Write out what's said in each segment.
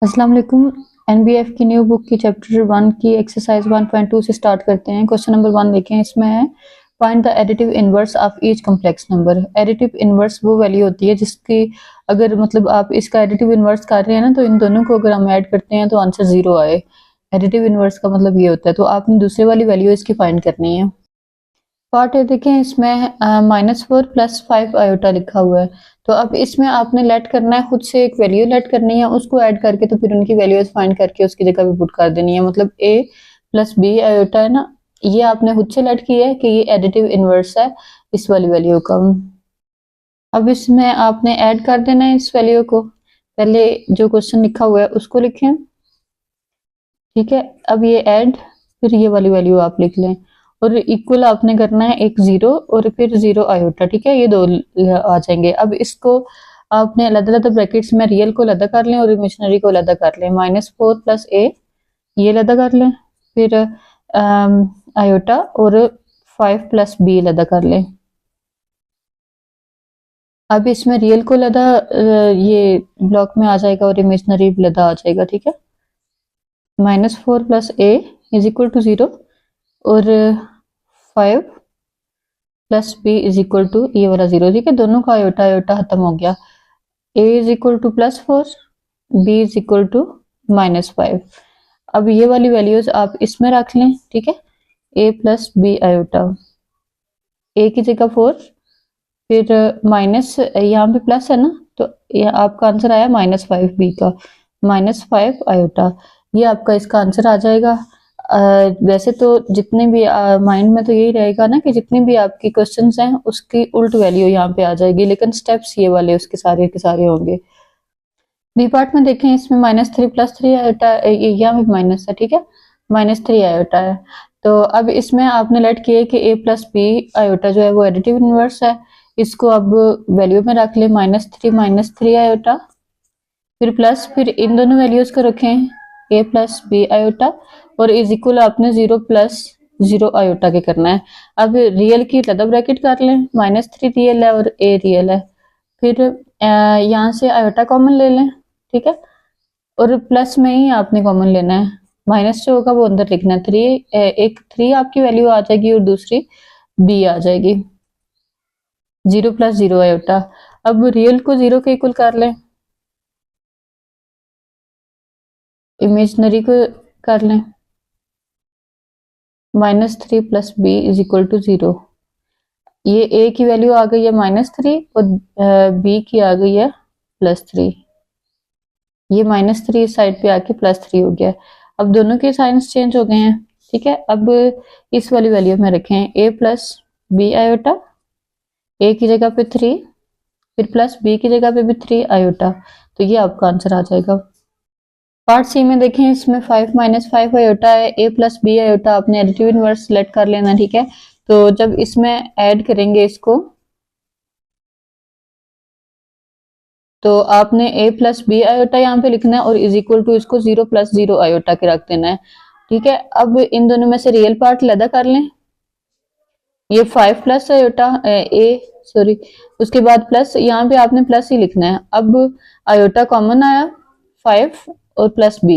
अस्सलाम वालेकुम। एनबीएफ की न्यू बुक की चैप्टर 1 की एक्सरसाइज 1.2 से स्टार्ट करते हैं। क्वेश्चन नंबर 1 देखें। इसमें है find the additive inverse of each complex number. Additive inverse वो वैल्यू होती है जिसकी अगर मतलब आप इसका एडिटिव इनवर्स कर रहे हैं ना, तो इन दोनों को अगर हम ऐड करते हैं तो आंसर 0 आए। एडिटिव इनवर्स का मतलब ये होता है। तो आपने दूसरे वाली वैल्यू इसकी फाइंड करनी है। पार्ट है देखें। इसमें -4 + 5 आयोटा लिखा हुआ है। तो अब इसमें आपने लेट करना है, खुद से एक वैल्यू लेट करनी है, उसको ऐड करके तो फिर उनकी वैल्यूज फाइंड करके उसकी जगह पे पुट कर देनी है। मतलब a + b आयोटा है ना, ये आपने खुद से लेट किया है कि ये एडिटिव इनवर्स है इस वाली वैल्यू का। अब इसमें आपने ऐड कर देना है इस वैल्यू को। पहले जो क्वेश्चन लिखा हुआ है उसको लिखें, ठीक है। अब ये ऐड, फिर ये वाली वैल्यू आप लिख लें और इक्वल आपने करना है एक 0 और फिर 0 आयोटा, ठीक है। ये दो आ जाएंगे। अब इसको आपने अलग-अलग ब्रैकेट्स में रियल को अलग कर लें और इमेजिनरी को अलग कर लें। -4 + a ये अलग कर लें, फिर आयोटा और 5 + b अलग कर लें। अब इसमें रियल को अलग ये ब्लॉक में आ जाएगा और इमेजिनरी अलग आ जाएगा, ठीक है। -4 + a = 0 और 5 + b = ये वाला 0, ठीक है। दोनों का आयोटा आयोटा खत्म हो गया। a = +4, b = -5। अब ये वाली वैल्यूज आप इसमें रख लें, ठीक है। a + b आयोटा, a की जगह 4, फिर माइनस, यहाँ पे प्लस है ना, तो ये आपका आंसर आया -5b का, -5 आयोटा। ये आपका इसका आंसर आ जाएगा। वैसे तो जितने भी माइंड में तो यही रहेगा ना कि जितनी भी आपकी क्वेश्चंस हैं उसकी उल्ट वैल्यू यहाँ पे आ जाएगी, लेकिन स्टेप्स ये वाले उसके सारे के सारे होंगे। बी पार्ट में देखें। इसमें -3 + 3 आयोटा, यहाँ पे माइनस है, ठीक है। -3 आयोटा है। तो अब इसमें आपने लेट किया कि a + b आयोटा जो है वो एडिटिव इनवर्स है। इसको अब वैल्यू में रख ले, -3 आयोटा, फिर प्लस, फिर इन दोनों वैल्यूज को रखें a + b आयोटा और इज इक्वल आपने 0 + 0 आयोटा के करना है। अब रियल की अलग ब्रैकेट कर लें, -3 रियल है और a रियल है। फिर यहाँ से आयोटा कॉमन ले लें, ठीक है। और प्लस में ही आपने कॉमन लेना है, माइनस जो होगा वो अंदर लिखना है। 3 एक 3 आपकी वैल्यू आ जाएगी और दूसरी b आ जाएगी। 0 + 0 आयोटा। अब रियल को 0 के इक्वल कर लें, इमेजिनरी को कर लें, -3 + b = 0। ये a की वैल्यू आ गई है -3 और b की आ गई है +3। ये -3 इस साइड पे आके +3 हो गया। अब दोनों के साइंस चेंज हो गए हैं, ठीक है। अब इस वाली वैल्यू में रखें a + b आयोटा, a की जगह पे 3, फिर प्लस b की जगह पे भी 3 आयोटा। तो ये आपका आंसर आ जाएगा। पार्ट सी में देखें। इसमें 5 - 5 आयोटा है, a + b आयोटा आपने एडिटिव इनवर्स सेलेक्ट कर लेना, ठीक है। तो जब इसमें ऐड करेंगे इसको, तो आपने a + b आयोटा यहाँ पे लिखना है और इज इक्वल टू इसको 0 + 0 आयोटा के रख देना है, ठीक है। अब इन दोनों में से रियल पार्ट अलग कर लें। ये 5 + आयोटा a, सॉरी, उसके बाद प्लस, यहाँ पे आपने प्लस ही लिखना है। अब आयोटा कॉमन आया 5 और +b,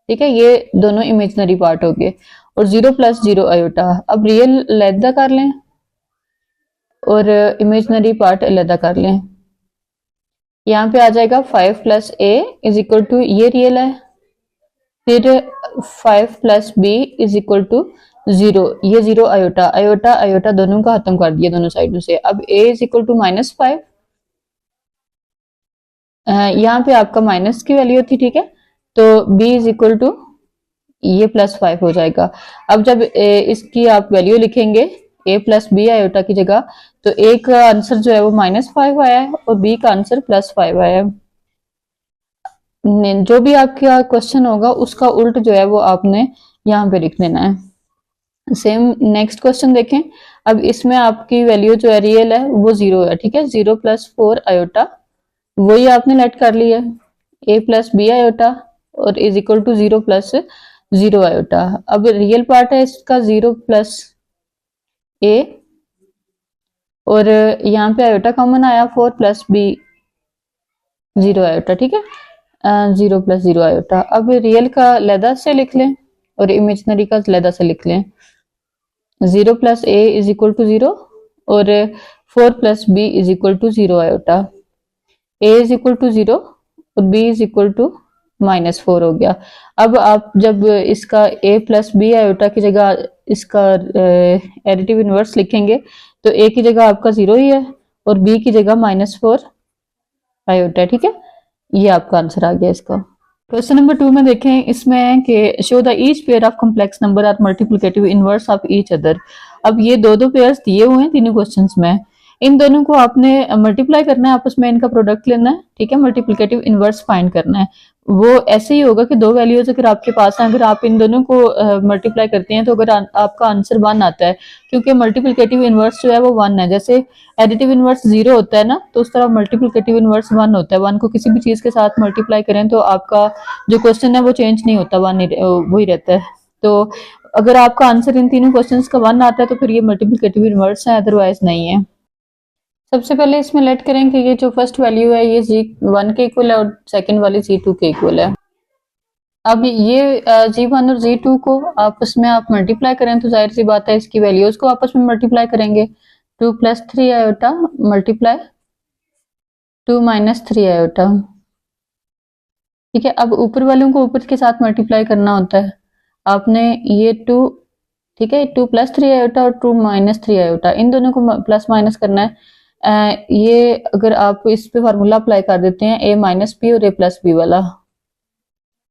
ठीक है। ये दोनों इमेजिनरी पार्ट हो गए और 0 + 0 आयोटा। अब रियल अलग कर लें और इमेजिनरी पार्ट अलग कर लें। यहाँ पे आ जाएगा 5 + a = ये रियल है, फिर 5 + b = 0, ये 0 आयोटा आयोटा आयोटा दोनों का खत्म कर दिया दोनों साइडों से। अब a = -5, यहाँ पे आपका माइनस की वैल्यू थी, ठीक है। तो b = ये +5 हो जाएगा। अब जब इसकी आप वैल्यू लिखेंगे a + b आयोटा की जगह, तो a का आंसर जो है वो -5 आया है और b का आंसर +5 आया है। जो भी आपका क्वेश्चन होगा उसका उल्ट जो है वो आपने यहाँ पे लिख देना है। सेम नेक्स्ट क्वेश्चन देखें। अब इसमें आपकी वैल्यू जो है रियल है वो 0 है, ठीक है। 0 + 4 आयोटा वही आपने लेट कर लिया, a + b आयोटा और इज इक्वल टू 0 + 0 आयोटा। अब रियल पार्ट है इसका 0 + a और यहाँ पे आयोटा कॉमन आया 4 + b 0 आयोटा, ठीक है। 0 + 0 आयोटा। अब रियल का लैदा से लिख लें और इमेजिनरी का लैदा से लिख लें। 0 + a = 0 और 4 + b = 0 आयोटा। a = 0 और b = -4 हो गया। अब आप जब इसका a + b आयोटा की जगह इसका एडिटिव इनवर्स लिखेंगे तो a की जगह आपका 0 ही है और b की जगह -4 आयोटा है, ठीक है। ये आपका आंसर आ गया इसका। क्वेश्चन नंबर 2 में देखें, इसमें कि show the each pair of complex number are multiplicative inverse of each other. अब ये दो पेयर्स दिए हुए हैं तीनों क्वेश्चंस में, इन दोनों को आपने मल्टीप्लाई करना है, आपस में इनका प्रोडक्ट लेना है, ठीक है। मल्टीप्लिकेटिव इनवर्स फाइंड करना है। वो ऐसे ही होगा कि दो वैल्यूज अगर आपके पास हैं, अगर आप इन दोनों को मल्टीप्लाई करते हैं तो अगर आपका आंसर 1 आता है, क्योंकि मल्टीप्लिकेटिव इनवर्स जो है वो 1 है। जैसे एडिटिव इनवर्स 0 होता है ना, तो उस तरह मल्टीप्लिकेटिव इनवर्स 1 होता है। 1 को किसी भी चीज के साथ मल्टीप्लाई करें तो आपका जो क्वेश्चन है वो चेंज नहीं होता, 1 वही रहता है। तो अगर आपका आंसर इन तीनों क्वेश्चंस का 1 आता है तो फिर ये मल्टीप्लिकेटिव इनवर्स है, अदरवाइज नहीं है। सबसे पहले इसमें लेट करें कि ये जो फर्स्ट वैल्यू है ये g1 के इक्वल है और सेकंड वाली g2 के इक्वल है। अब ये g1 और g2 को आपस में आप मल्टीप्लाई करें तो जाहिर सी बात है इसकी वैल्यूज को आपस में मल्टीप्लाई करेंगे। 2 + 3 आयोटा मल्टीप्लाई 2 - 3 आयोटा, ठीक है। अब ऊपर वालों को ऊपर के साथ मल्टीप्लाई करना होता है। आपने ये 2, ठीक है, 2 + 3 आयोटा और 2 - 3 आयोटा, इन दोनों को प्लस माइनस करना है। ये अगर आप इस पे फार्मूला अप्लाई कर देते हैं a - b और a + b वाला,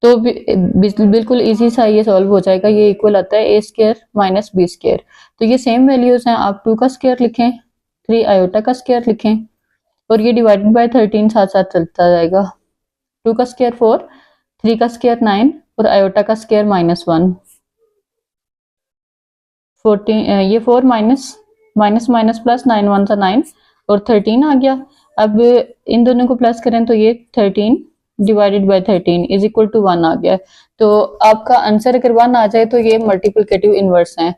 तो बिल्कुल इजी सा ये सॉल्व हो जाएगा। ये इक्वल आता है a² - b²। तो ये सेम वैल्यूज हैं, आप 2 का स्क्वायर लिखें, 3 आयोटा का स्क्वायर लिखें और ये डिवाइडेड बाय 13 साथ साथ चलता जाएगा। 2 का स्क्वायर 4, 3 का स्क्वायर 9 और आयोटा का स्क्वायर -1। 14 ये 4 माइनस माइनस प्लस 9 1 था 9 और 13 आ गया। अब इन दोनों को प्लस करें तो ये 13 डिवाइडेड बाय 13 = 1 आ गया। तो आपका आंसर अगर 1 आ जाए तो ये मल्टीप्लिकेटिव इनवर्स हैं।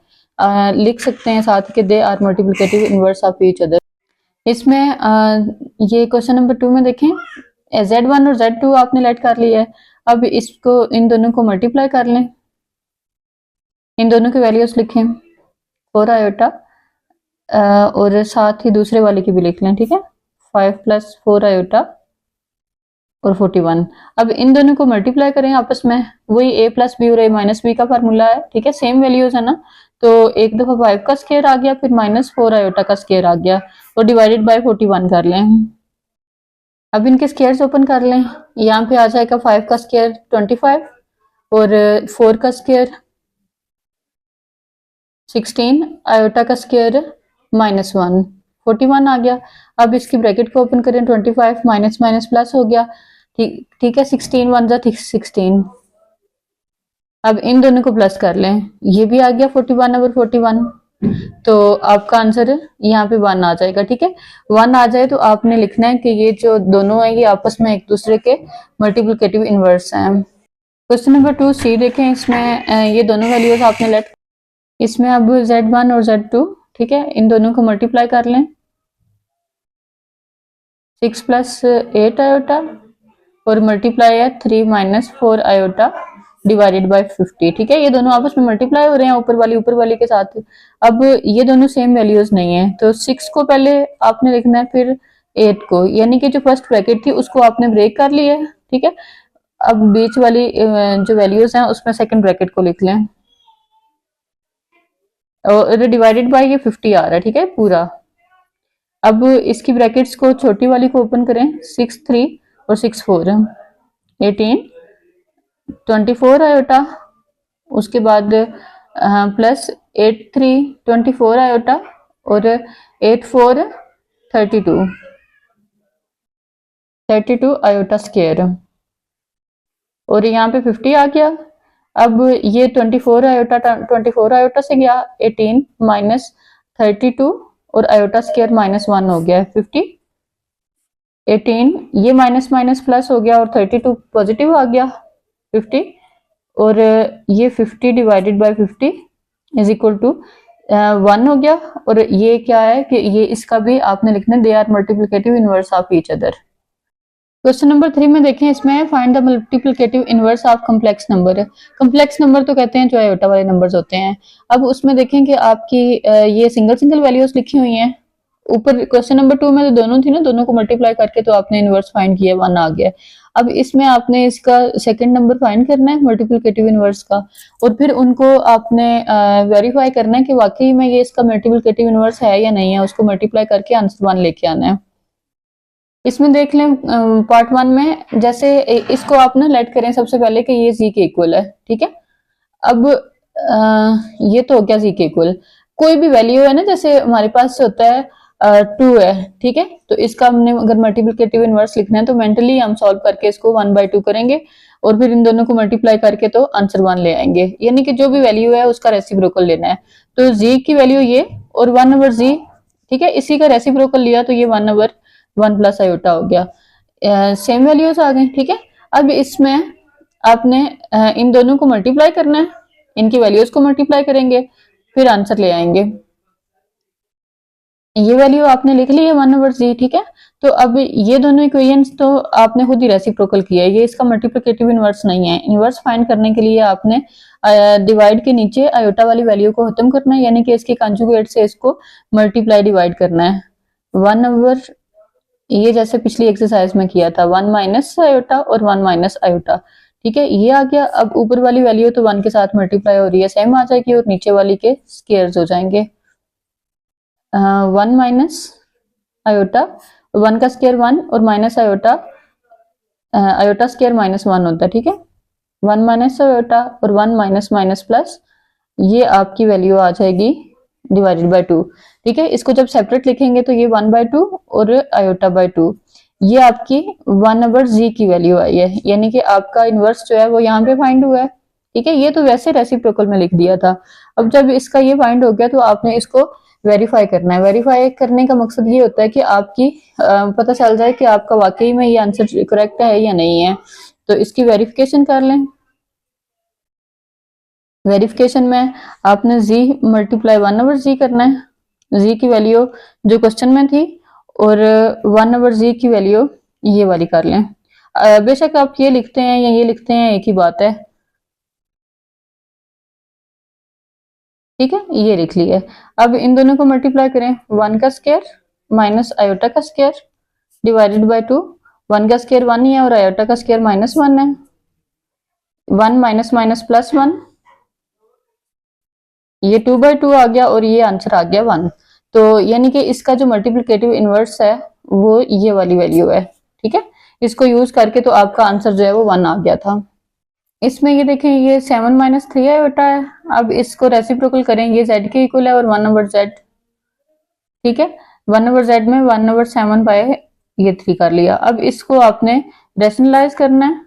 लिख सकते हैं साथ के they are multiplicative inverse of each other. इसमें ये क्वेश्चन नंबर 2 में देखें, Z1 और Z2 आपने लेट कर लिया है। अब इसको इन दोनों को मल्टीप्लाई कर लें, इन दोनों की वैल्यूज लिखें 4 आयोटा और साथ ही दूसरे वाले की भी लिख लें, ठीक है। 5 + 4 आयोटा और 41। अब इन दोनों को मल्टीप्लाई करें आपस में, वही a + b और a - b का फार्मूला है, ठीक है। सेम वैल्यूज है ना, तो एक दफा 5 का स्क्वायर आ गया, फिर -4 आयोटा का स्क्वायर आ गया और डिवाइडेड बाय 41 कर लें। अब इनके स्क्वायर्स ओपन कर लें, यहाँ पे आ जाएगा 5 का स्क्वायर 25 और 4 का स्क्वायर 16, आयोटा का स्क्वायर -1, 41 आ गया। अब इसकी ब्रैकेट को ओपन करें, 25 माइनस माइनस प्लस हो गया, ठीक है। 16 1 = 16। अब इन दोनों को प्लस कर लें, ये भी आ गया 41 और 41, तो आपका आंसर यहाँ पे 1 आ जाएगा, ठीक है। 1 आ जाए तो आपने लिखना है कि ये जो दोनों है ये आपस में एक दूसरे के मल्टीप्लिकेटिव इनवर्स हैं। क्वेश्चन नंबर 2 सी देखें, इसमें ये दोनों वैल्यूज आपने लेट, इसमें अब Z1 और Z2, ठीक है, इन दोनों को मल्टीप्लाई कर लें। 6 + 8 आयोटा और मल्टीप्लाई है 3 - 4 आयोटा डिवाइडेड बाय 50, ठीक है। ये दोनों आपस में मल्टीप्लाई हो रहे हैं ऊपर वाली के साथ। अब ये दोनों सेम वैल्यूज नहीं है, तो 6 को पहले आपने लिखना है, फिर 8 को, यानी कि जो फर्स्ट ब्रैकेट थी उसको आपने ब्रेक कर लिया है, ठीक है। अब बीच वाली जो वैल्यूज हैं उसमें सेकंड ब्रैकेट को लिख लें और डिवाइडेड बाय ये 50 आ रहा है, ठीक है, पूरा। अब इसकी ब्रैकेट्स को छोटी वाली को ओपन करें, 6 3 और 6 4 18 24 आयोटा, उसके बाद प्लस 8 3 24 आयोटा और 8 4 32 आयोटा स्क्वायर और यहाँ पे 50 आ गया। अब ये 24 आयोटा से गया 18 - 32 और आयोटा स्क्वायर -1 हो गया 50। 18 ये माइनस माइनस प्लस हो गया और 32 पॉजिटिव आ गया 50 और ये 50 डिवाइडेड बाय 50 = 1 हो गया। और ये क्या है कि ये इसका भी आपने लिखना है, they are multiplicative inverse of each other. Question number 3 में देखें, इसमें find the multiplicative inverse of complex number है। कम्प्लेक्स नंबर तो कहते हैं जो आयोटा वाले नंबर्स होते हैं। अब उसमें देखें कि आपकी ये सिंगल सिंगल वैल्यूज लिखी हुई हैं। ऊपर क्वेश्चन नंबर 2 में तो दोनों थी ना, दोनों को मल्टीप्लाई करके तो आपने इनवर्स फाइंड किया, 1 आ गया। अब इसमें आपने इसका सेकंड नंबर फाइंड करना है मल्टीप्लिकेटिव इनवर्स का, और फिर उनको आपने वेरीफाई करना है कि वाकई में ये इसका मल्टीप्लिकेटिव इनवर्स है या नहीं है। उसको मल्टीप्लाई करके आंसर 1 लेके आना है। इसमें देख लें पार्ट 1 में, जैसे इसको आप ना लेट करें सबसे पहले कि ये जी के इक्वल है, ठीक है। अब ये तो हो गया जी के इक्वल। कोई भी वैल्यू है ना, जैसे हमारे पास होता है 2 है, ठीक है, तो इसका हमने अगर मल्टीप्लिकेटिव इनवर्स लिखना है तो मेंटली हम सॉल्व करके इसको 1/2 करेंगे और फिर इन दोनों को मल्टीप्लाई करके तो आंसर 1 ले आएंगे। यानी कि जो भी वैल्यू है उसका रेसिप्रोकल लेना है। तो जी की वैल्यू ये और 1/z, ठीक है, इसी का रेसिप्रोकल लिया तो ये 1/1 प्लस आयोटा हो गया। सेम वैल्यूज आ गई, ठीक है। अब इसमें आपने इन दोनों को मल्टीप्लाई करना है, इनकी वैल्यूज को मल्टीप्लाई करेंगे, फिर आंसर ले आएंगे। ये वैल्यू आपने लिख ली है 1/z, ठीक है। तो अब ये दोनों इक्वेशंस तो आपने खुद ही रेसिप्रोकल किया है, ये इसका मल्टीप्लिकेटिव इनवर्स नहीं है। इनवर्स फाइंड करने के लिए आपने डिवाइड के नीचे आयोटा वाली वैल्यू को खत्म करना है, यानी कि इसके कंजुगेट से इसको मल्टीप्लाई डिवाइड करना है। 1/, ये जैसे पिछली एक्सरसाइज में किया था, 1 माइनस आयोटा और 1 माइनस आयोटा, ठीक है, ये आ गया। अब ऊपर वाली वैल्यू तो 1 के साथ मल्टीप्लाई हो रही है, सेम आ जाएगी, और नीचे वाली के स्केयर्स हो जाएंगे। 1 माइनस आयोटा, 1 का स्केयर 1 और माइनस आयोटा, आयोटा स्केयर -1 होता है, ठीक है। 1 माइनस आयोटा और 1 माइनस माइनस प्लस, ये आपकी वैल्यू आ जाएगी डिवाइडेड बाय 2, ठीक है। इसको जब सेपरेट लिखेंगे तो ये 1/2 और आयोटा बाय 2, ये आपकी 1/z की वैल्यू आई है, यानी कि आपका इनवर्स जो है वो यहाँ पे फाइंड हुआ है, ठीक है। ये तो वैसे रेसिप्रोकल में लिख दिया था। अब जब इसका ये फाइंड हो गया तो आपने इसको वेरीफाई करना है। वेरीफाई करने का मकसद ये होता है कि आपकी पता चल जाए कि आपका वाकई में ये आंसर करेक्ट है या नहीं है, तो इसकी वेरिफिकेशन कर लें। वेरिफिकेशन में आपने z मल्टीप्लाई 1/z करना है, z की वैल्यू जो क्वेश्चन में थी, और 1/z की वैल्यू ये वाली कर लें। बेशक आप ये लिखते हैं या ये लिखते हैं, एक ही बात है, ठीक है, ये लिख लिया। अब इन दोनों को मल्टीप्लाई करें, 1 का स्केयर माइनस आयोटा का स्केयर डिवाइडेड बाय 2। 1 का स्केयर 1 ही है और आयोटा का स्केयर -1 है। 1 माइनस माइनस प्लस 1, ये 2/2 आ गया और ये आंसर आ गया 1। तो यानी कि इसका जो मल्टीप्लिकेटिव इनवर्स है वो ये वाली वैल्यू है, ठीक है। इसको यूज करके तो आपका आंसर जो है वो 1 आ गया था। इसमें ये देखें, ये 7 माइनस 3 आयोटा है। अब इसको रेसिप्रोकल करें, ये z के इक्वल है और 1/z, ठीक है। 1/z में 1/7 बाय ये 3 कर लिया। अब इसको आपने रेशनलाइज करना है।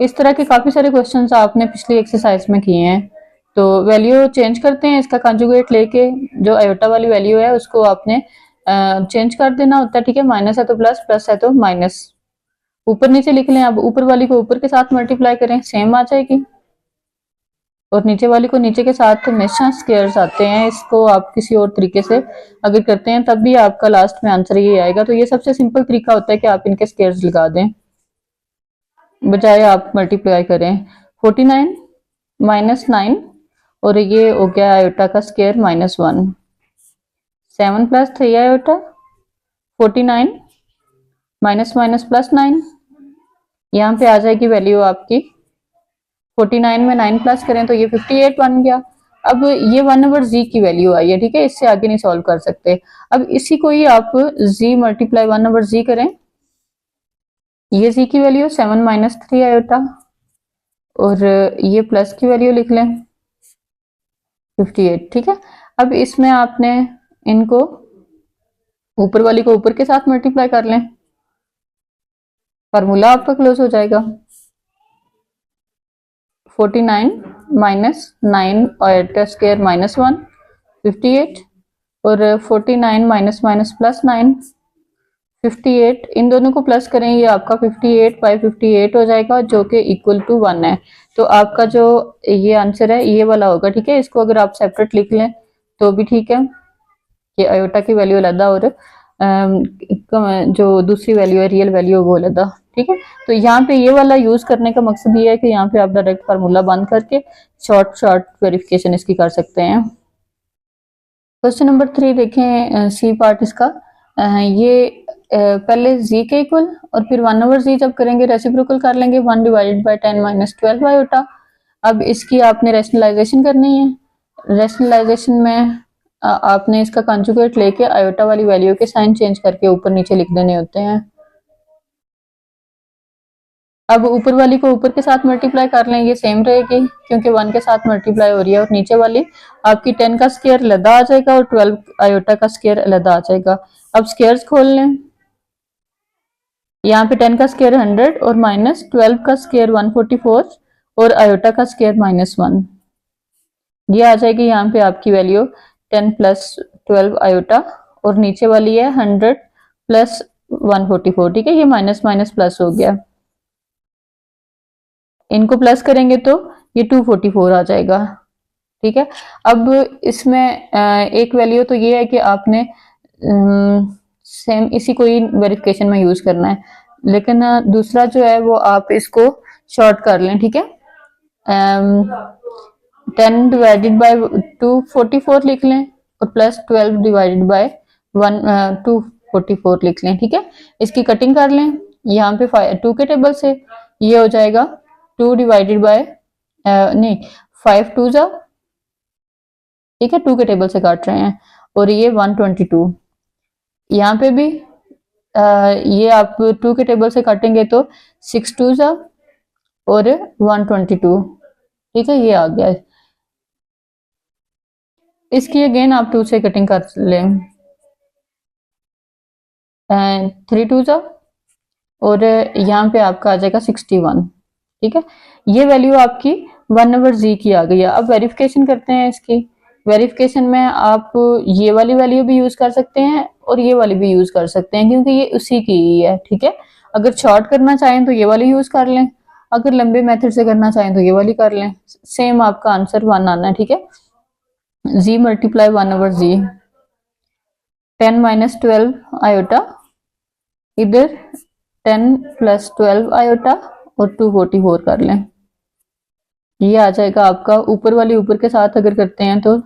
इस तरह के काफी सारे क्वेश्चंस आपने पिछली एक्सरसाइज में किए हैं। तो वैल्यू चेंज करते हैं, इसका कंजुगेट लेके जो आयोटा वाली वैल्यू है उसको आपने चेंज कर देना होता है, ठीक है। माइनस है तो प्लस, प्लस है तो माइनस, ऊपर नीचे लिख लें। अब ऊपर वाली को ऊपर के साथ मल्टीप्लाई करें, सेम आ जाएगी, और नीचे वाली को नीचे के साथ हमेशा स्केयर्स आते हैं। इसको आप किसी और तरीके से अगर करते हैं तब भी आपका लास्ट में आंसर ये आएगा। तो ये सबसे सिंपल तरीका होता है कि आप इनके स्केयर्स लगा दें, बजाय आप मल्टीप्लाई करें। 49 माइनस 9 और ये हो गया आयोटा का square -1। 7 plus 3 iota, 49 minus minus plus 9, यहाँ पे आ जाएगी वैल्यू आपकी 49 में 9 प्लस करें तो ये 58 बन गया। अब ये 1/z की वैल्यू आई है, ठीक है, इससे आगे नहीं सॉल्व कर सकते। अब इसी को ही आप z मल्टीप्लाई 1/z करें, ये z की वैल्यू 7 माइनस 3 आयोटा, और ये प्लस की वैल्यू लिख लें 58, ठीक है। अब इसमें आपने इनको ऊपर वाली को ऊपर के साथ मल्टीप्लाई कर लें, फार्मूला आपका क्लोज हो जाएगा। 49 माइनस 9 आयोटा स्क्वायर -1, 58, और 49 माइनस माइनस प्लस 9, 58, इन दोनों को प्लस करें, ये आपका 58 बाई 58 हो जाएगा, जो कि इक्वल टू 1 है। तो आपका जो ये आंसर है ये वाला होगा, ठीक है। इसको अगर आप सेपरेट लिख लें तो भी ठीक है, ये आयोटा की वैल्यू अलग और जो दूसरी वैल्यू है रियल वैल्यू वो अलग, ठीक है। तो यहाँ पे ये वाला यूज करने का मकसद ये है कि यहाँ पे आप डायरेक्ट फार्मूला बंद करके शॉर्ट वेरिफिकेशन इसकी कर सकते हैं। क्वेश्चन नंबर 3 देखें, सी पार्ट इसका। ये पहले z के इक्वल और फिर 1/z जब करेंगे रेसिप्रोकल कर लेंगे 1 डिवाइडेड बाय 10 माइनस 12 आयोटा। अब इसकी आपने रैशनलाइजेशन करनी है। रैशनलाइजेशन में आपने इसका कंजुगेट लेके आयोटा वाली वैल्यू के साइन चेंज करके ऊपर नीचे लिख देने होते हैं। अब ऊपर वाली को ऊपर के साथ मल्टीप्लाई कर लें, ये सेम रहेगी क्योंकि 1 के साथ मल्टीप्लाई हो रही है, और नीचे वाली आपकी 10 का स्क्वायर अलग आ जाएगा और 12 आयोटा का स्क्वायर अलग आ जाएगा। अब स्क्वायर्स खोल लें, यहाँ पे 10 का स्क्वायर 100 और माइनस 12 का स्क्वायर 144 और आयोटा का स्क्वायर -1, ये आ जाएगी यहाँ पे आपकी वैल्यू 10 प्लस 12 आयोटा, और नीचे वाली है 100 प्लस 144, ठीक है। ये माइनस माइनस प्लस हो गया, इनको प्लस करेंगे तो ये 244 आ जाएगा, ठीक है। अब इसमें एक वैल्यू तो ये है कि आपने सेम इसी को ही वेरिफिकेशन में यूज करना है, लेकिन दूसरा जो है वो आप इसको शॉर्ट कर लें, ठीक है। 10 डिवाइडेड बाय 244 लिख लें और प्लस 12 डिवाइडेड बाय 244 लिख लें, ठीक है। इसकी कटिंग कर लें यहाँ पे 2 के टेबल से, ये हो जाएगा 2 डिवाइडेड बाय नहीं 5 2 जा, ठीक है, 2 के टेबल से काट रहे हैं, और ये 122। यहाँ पे भी ये आप 2 के टेबल से काटेंगे तो 6 2 जा और 122, ठीक है, ये आ गया। इसकी अगेन आप 2 से कटिंग कर लें, 3 2 जा और यहाँ पे आपका आ जाएगा 61, ठीक है। ये वैल्यू आपकी 1/z की आ गई है। अब वेरिफिकेशन करते हैं इसकी। वेरिफिकेशन में आप ये वाली वैल्यू भी यूज कर सकते हैं और ये वाली भी यूज कर सकते हैं क्योंकि ये उसी की ही है, ठीक है। अगर शॉर्ट करना चाहें तो ये वाली यूज कर लें, अगर लंबे मेथड से करना चाहें तो ये वाली कर लें, सेम आपका आंसर 1 आना है, ठीक है। z multiply 1/z, 10 minus 12 iota, इधर 10 प्लस 12 आयोटा और 244 कर लें, ये आ जाएगा आपका। ऊपर वाली ऊपर के साथ अगर करते हैं तो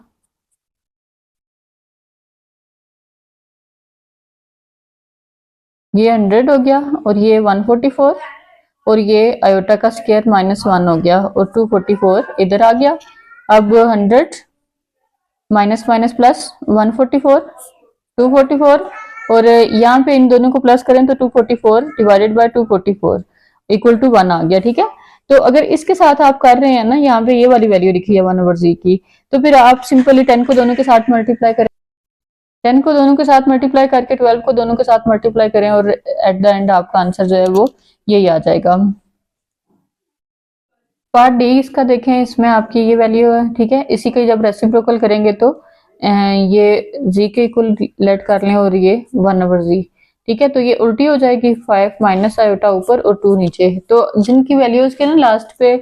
ये 100 हो गया और ये 144 और ये आयोटा का स्क्वायर -1 हो गया और 244 इधर आ गया। अब 100 माइनस माइनस प्लस 144 244, और यहाँ पे इन दोनों को प्लस करें तो 244 डिवाइडेड बाय 244 इक्वल टू 1 आ गया, ठीक है। तो अगर इसके साथ आप कर रहे हैं ना, यहाँ पे ये वाली वैल्यू लिखी है 1/z की, तो फिर आप सिंपली 10 को दोनों के साथ मल्टीप्लाई करें, 10 को दोनों के साथ मल्टीप्लाई करके 12 को दोनों के साथ मल्टीप्लाई करें और एट द एंड आपका आंसर जो है वो यही आ जाएगा। पार्ट डी इसका देखें, इसमें आपकी ये वैल्यू है, ठीक है। इसी को जब रेसिप्रोकल करेंगे तो ये z के इक्वल लेट कर लें और ये 1/z, ठीक है। तो ये उल्टी हो जाएगी, 5 माइनस आयोटा ऊपर और 2 नीचे। तो जिनकी वैल्यूज के ना लास्ट पे,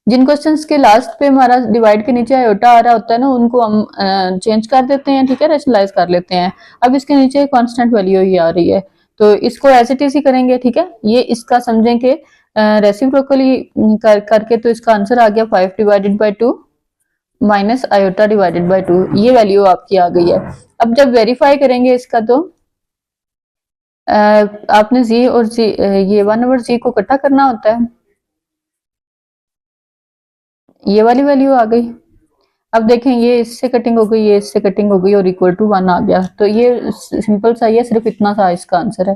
जिन क्वेश्चंस के लास्ट पे हमारा डिवाइड के नीचे आयोटा आ रहा होता है ना, उनको हम चेंज कर देते हैं, ठीक है, रैशनलाइज कर लेते हैं। अब इसके नीचे कांस्टेंट वैल्यू ही आ रही है तो इसको एज इट इज ही करेंगे, ठीक है। ये इसका समझें कि रेसिप्रोकली करके तो इसका आंसर आ गया 5 divided by 2 minus iota divided by 2, ये वैल्यू आपकी आ गई है। अब जब वेरीफाई करेंगे इसका तो आपने z और z ये 1/z को इकट्ठा करना होता है, ये वाली वैल्यू आ गई। अब देखें ये इससे कटिंग हो गई, ये इससे कटिंग हो गई और इक्वल टू 1 आ गया। तो ये सिंपल सा ही है, सिर्फ इतना सा इसका आंसर है।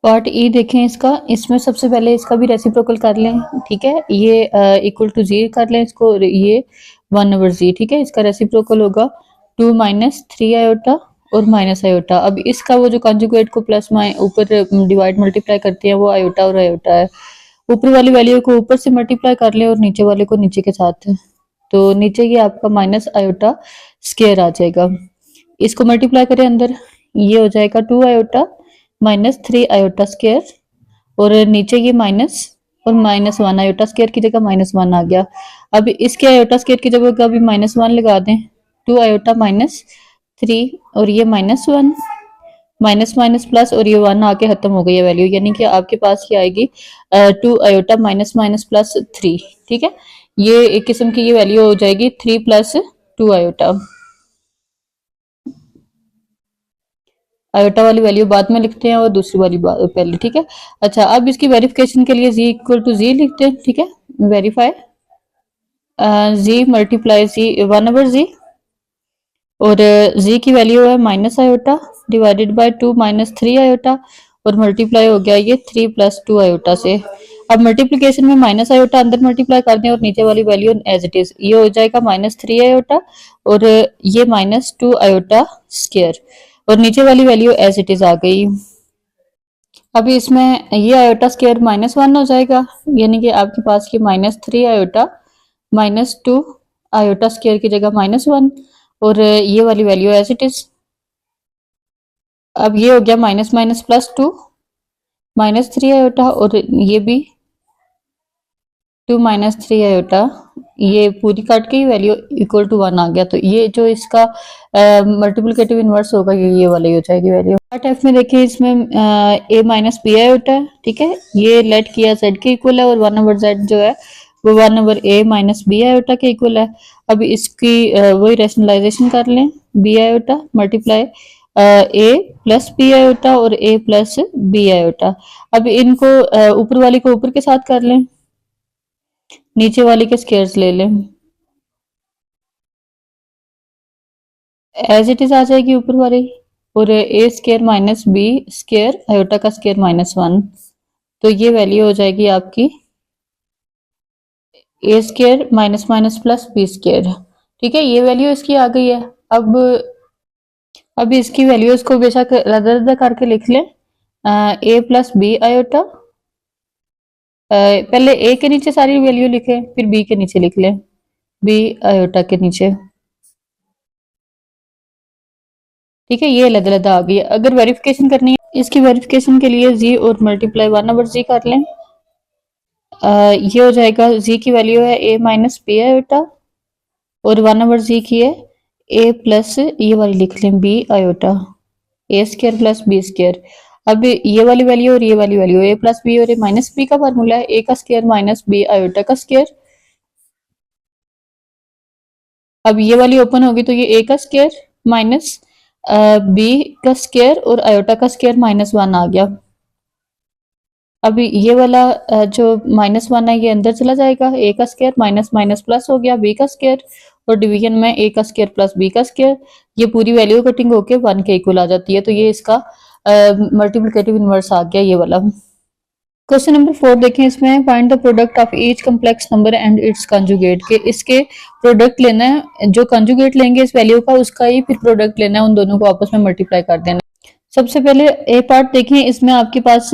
पार्ट ई देखें इसका, इसमें सबसे पहले इसका भी रेसिप्रोकल कर लें, ठीक है। ये इक्वल टू z कर लें इसको, ये 1/z, ठीक है। इसका रेसिप्रोकल होगा 2 माइनस 3 आयोटा और माइनस आयोटा। अब इसका वो जो कॉन्जुगेट को प्लस ऊपर डिवाइड मल्टीप्लाई करते हैं वो आयोटा और आयोटा है। ऊपर वाली वैल्यू को ऊपर से मल्टीप्लाई कर लें और नीचे वाले को नीचे के साथ, तो नीचे ये आपका माइनस आयोटा स्क्वायर आ जाएगा। इसको मल्टीप्लाई करें अंदर, ये हो जाएगा 2 आयोटा माइनस 3 आयोटा स्क्वायर, और नीचे ये माइनस और -1 आयोटा स्क्वायर की जगह -1 आ गया। अब इसके आयोटा स्क्वायर की जगह अभी -1 लगा दें, 2 आयोटा -3 और ये -1, माइनस माइनस प्लस और ये 1 आके खत्म हो गई है वैल्यू, यानी कि आपके पास ये आएगी 2 आयोटा माइनस माइनस प्लस 3। ठीक है, ये एक किस्म की ये वैल्यू हो जाएगी 3 प्लस 2 आयोटा। आयोटा वाली वैल्यू बाद में लिखते हैं और दूसरी वाली पहले। ठीक है, अच्छा अब इसकी वेरिफिकेशन के लिए z इक्वल टू z लिखते हैं। ठीक है, verify z multiply z 1/z और z की वैल्यू है minus iota divided by 2 minus 3 iota और मल्टीप्लाई हो गया ये 3 प्लस 2 आयोटा से। अब मल्टीप्लीकेशन में माइनस आयोटा अंदर मल्टीप्लाई कर दें और नीचे वाली वैल्यू एज इट इज, ये हो जाएगा माइनस 3 आयोटा और ये माइनस 2 आयोटा स्क्वायर और नीचे वाली वैल्यू एज इट इज आ गई। अभी इसमें ये आयोटा स्क्वायर -1 हो जाएगा, यानी कि आपके पास ये -3 आयोटा -2 आयोटा स्क्वायर की जगह -1 और ये वाली वैल्यू एज इट इज। अब ये हो गया माइनस माइनस प्लस 2 -3 आयोटा और ये भी 2 -3 आयोटा, ये पूरी काट के वैल्यू इक्वल टू 1 आ गया। तो ये जो इसका मल्टीप्लिकेटिव इनवर्स होगा ये वाली हो जाएगी वैल्यू। पार्ट एफ में देखिए इसमें a माइनस बी आयोटा है। ठीक है, ये लेट किया z के इक्वल है और 1/z जो है वो 1/a माइनस बी आयोटा के इक्वल है। अब इसकी वही रेशनलाइजेशन कर लें, b iota multiply a plus B iota और a प्लस बी आयोटा। अब इनको ऊपर वाली को ऊपर के साथ कर लें, नीचे वाली के स्क्वायर्स ले लें, एज इट इज आ जाएगी ऊपर वाली और a square minus B square iota का स्क्वायर -1। तो ये वैल्यू हो जाएगी आपकी a square minus minus plus B square. ठीक है, ये वैल्यू इसकी आ गई है। अब इसकी वैल्यूज को बेशक अलग करके लिख लें, a प्लस बी आयोटा, पहले a के नीचे सारी वैल्यू लिखें फिर b के नीचे लिख लें, b आयोटा के नीचे। ठीक है, ये अलग अलग आ गई है। अगर वेरिफिकेशन करनी है इसकी वेरिफिकेशन के लिए z और मल्टीप्लाई 1/z कर लें, ये हो जाएगा z की वैल्यू है a माइनस बी आयोटा और 1/z की है a प्लस ये वाली लिख लें b iota, a square plus b square. अब ये वाली वैल्यू और ये वाली वैल्यू a प्लस b और a माइनस b का फार्मूला है a का स्क्वायर माइनस b आयोटा का स्क्वायर। अब ये वाली ओपन होगी तो ये a का स्क्वायर माइनस b का स्क्वायर और आयोटा का स्क्वायर -1 आ गया। अब ये वाला जो -1 है ये अंदर चला जाएगा, a का स्क्वायर माइनस माइनस प्लस हो गया b का स्क्वायर और डिवीजन में a का स्क्वायर प्लस b का स्क्वायर, ये पूरी वैल्यू कटिंग होके 1 के इक्वल आ जाती है। तो ये इसका मल्टीप्लिकेटिव इनवर्स आ गया ये वाला। क्वेश्चन नंबर 4 देखें, इसमें find the product of each complex number and it's conjugate, के इसके प्रोडक्ट लेना है, जो कंजुगेट लेंगे इस वैल्यू का उसका ही फिर प्रोडक्ट लेना है, उन दोनों को आपस में मल्टीप्लाई कर देना। सबसे पहले ए पार्ट देखें, इसमें आपके पास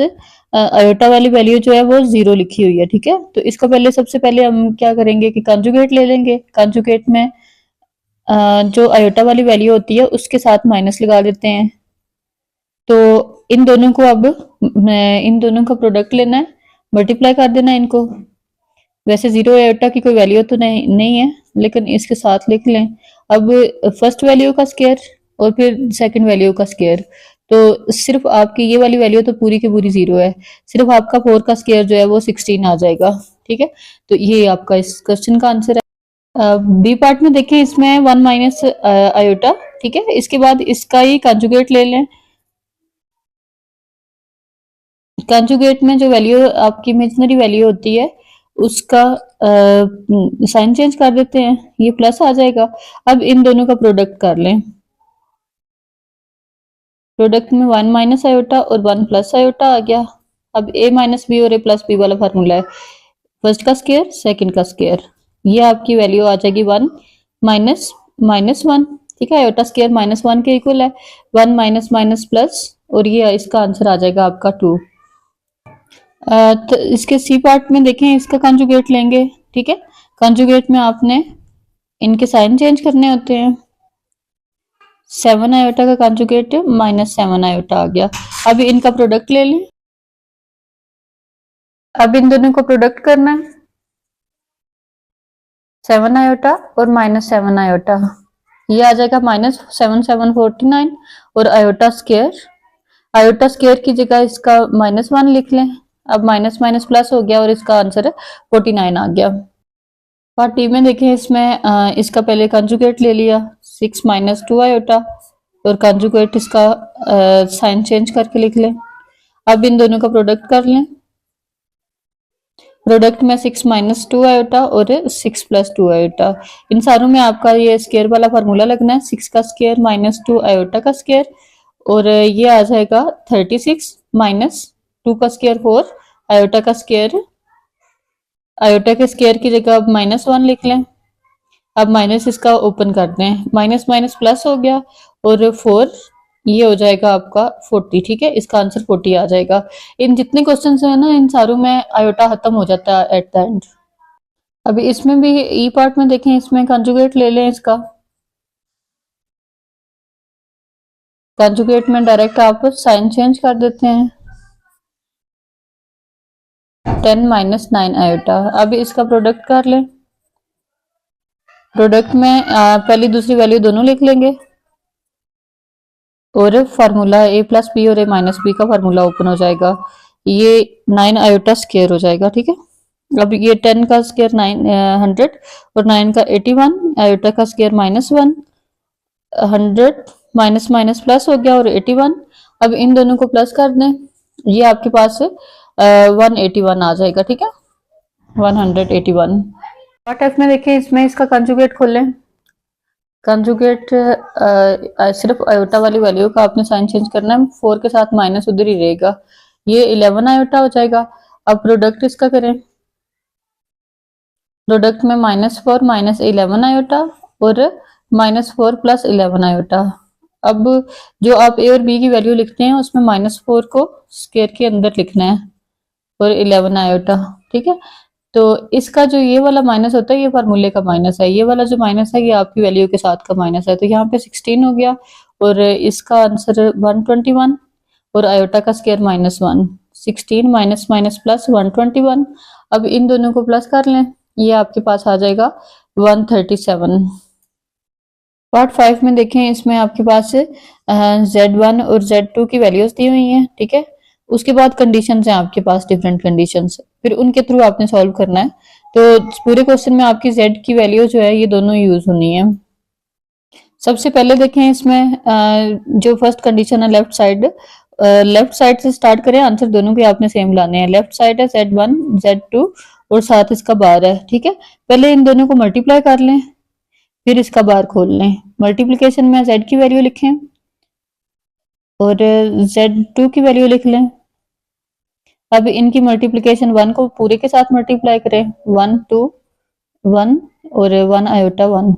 आयोटा वाली वैल्यू जो है वो 0 लिखी हुई है। ठीक है, तो इसका पहले सबसे पहले हम क्या करेंगे कि कंजुगेट ले लेंगे। कंजुगेट में जो आयोटा वाली वैल्यू होती है उसके साथ माइनस लगा देते हैं। तो इन दोनों को अब इन दोनों का प्रोडक्ट लेना है, मल्टीप्लाई कर देना है इनको। वैसे 0 आयोटा की कोई वैल्यू तो नहीं है, लेकिन इसके साथ लिख लें। अब फर्स्ट वैल्यू का स्क्वायर और फिर सेकंड वैल्यू का स्क्वायर, तो सिर्फ आपकी ये वाली वैल्यू तो पूरी की पूरी 0 है, सिर्फ आपका 4 का स्क्वायर जो है वो 16 आ जाएगा। ठीक है, तो ये आपका इस क्वेश्चन का आंसर है। बी पार्ट में देखें, इसमें 1 माइनस आयोटा। ठीक है, इसके बाद इसका ही कंजुगेट ले लें। कंजुगेट में जो वैल्यू आपकी इमेजिनरी वैल्यू होती है उसका साइन चेंज कर देते हैं, ये प्लस आ जाएगा। अब इन दोनों का प्रोडक्ट कर लें, प्रोडक्ट में 1 माइनस आयोटा और 1 प्लस आयोटा आ गया। अब a माइनस बी और a प्लस बी वाला फार्मूला है, फर्स्ट का स्क्वायर सेकंड का स्क्वायर, ये आपकी वैल्यू आ जाएगी 1 माइनस -1। ठीक है, आयोटा स्क्वायर -1 के इक्वल है, 1 माइनस माइनस प्लस और ये इसका आंसर आ जाएगा आपका 2। तो इसके सी पार्ट में देखें, इसका कंजुगेट लेंगे। ठीक है, कंजुगेट में आपने इनके साइन चेंज करने होते हैं। 7 आयोटा का कंजुगेट -7 आयोटा आ गया। अब इनका प्रोडक्ट ले लें, अब इन दोनों को प्रोडक्ट करना है, 7 आयोटा और -7 आयोटा, ये आ जाएगा -7 7 49 और आयोटा स्क्वायर आयोटा स्क्वायर की जगह इसका -1 लिख लें। अब माइनस माइनस प्लस हो गया और इसका आंसर 49 आ गया। पार्ट टी में देखें, इसमें इसका पहले कंजुगेट ले लिया 6 - 2 आयोटा और कंजुगेट इसका साइन चेंज करके लिख लें। अब इन दोनों का प्रोडक्ट कर लें। प्रोडक्ट में 6 - 2 आयोटा और 6 + 2 आयोटा। इन सारों में आपका ये स्क्वायर वाला फार्मूला लगना है, 6 का स्क्वायर - 2 आयोटा का स्क्वायर, और ये आ जाएगा 36 - 2 का स्क्वायर 4 आयोटा का स्क्वायर। आयोटा के स्क्वायर की जगह अब -1 लिख लें। अब माइनस इसका ओपन करते हैं, माइनस माइनस प्लस हो गया और 4 ये हो जाएगा आपका 40। ठीक है, इसका आंसर 40 आ जाएगा। इन जितने क्वेश्चन है ना, इन सारों में आयोटा खत्म हो जाता है एट द एंड। अभी इसमें भी ई पार्ट में देखें, इसमें कंजुगेट ले लें इसका। कंजुगेट में डायरेक्ट आप साइन चेंज कर देते हैं, 10 - 9 आयोटा। अब इसका प्रोडक्ट कर लें। प्रोडक्ट में पहली दूसरी वैल्यू दोनों लिख लेंगे और फार्मूला a + b और a - b का फार्मूला ओपन हो जाएगा। ये 9 आयोटा स्क्वायर हो जाएगा। ठीक है, अब ये 10 का स्क्वायर 100 और 9 का 81, आयोटा का स्क्वायर -1, 100 माइनस माइनस प्लस हो गया और 81। अब इन दोनों को प्लस कर दें, ये आपके पास 181 आ जाएगा। ठीक है, 181। पार्ट एफ में देखिए, इसमें इसका कंजुगेट खोल लें। कंजुगेट सिर्फ आयोटा वाली वैल्यू का आपने साइन चेंज करना है, 4 के साथ माइनस उधर ही रहेगा, ये 11 आयोटा हो जाएगा। अब प्रोडक्ट इसका करें। प्रोडक्ट में -4 - 11 आयोटा और -4 + 11 आयोटा। अब जो आप ए और बी की वैल्यू लिखते हैं उसमें -4 को स्क्वायर के अंदर लिखना है और 11 आयोटा। ठीक है, तो इसका जो ये वाला माइनस होता है ये फार्मूले का माइनस है, ये वाला जो माइनस है ये आपकी वैल्यू के साथ का माइनस है, तो यहाँ पे 16 हो गया और इसका आंसर 121 और आयोटा का स्क्वायर -1, 16 माइनस माइनस प्लस 121। अब इन दोनों को प्लस कर लें, ये आपके पास आ जाएगा 137। पार्ट 5 में देखें, इसमें आपके पास Z1 और Z2 की वैल्यूज दी हुई हैं। ठीक है, उसके बाद कंडीशंस हैं आपके पास, डिफरेंट कंडीशंस, फिर उनके थ्रू आपने सॉल्व करना है। तो पूरे क्वेश्चन में आपकी Z की वैल्यू जो है ये दोनों यूज होनी है। सबसे पहले देखें, इसमें जो फर्स्ट कंडीशन है लेफ्ट साइड से स्टार्ट करें। आंसर दोनों के आपने सेम लाने हैं। लेफ्ट साइड है Z1 Z2 और साथ इसका बार है। ठीक है, पहले इन दोनों को मल्टीप्लाई कर लें, फिर इसका बार खोल लें। मल्टीप्लिकेशन में Z की वैल्यू लिखें और Z2 की वैल्यू लिख लें। अब इनकी मल्टीप्लिकेशन 1 को पूरे के साथ मल्टीप्लाई करें, 1 2 1 और 1 आयोटा 1।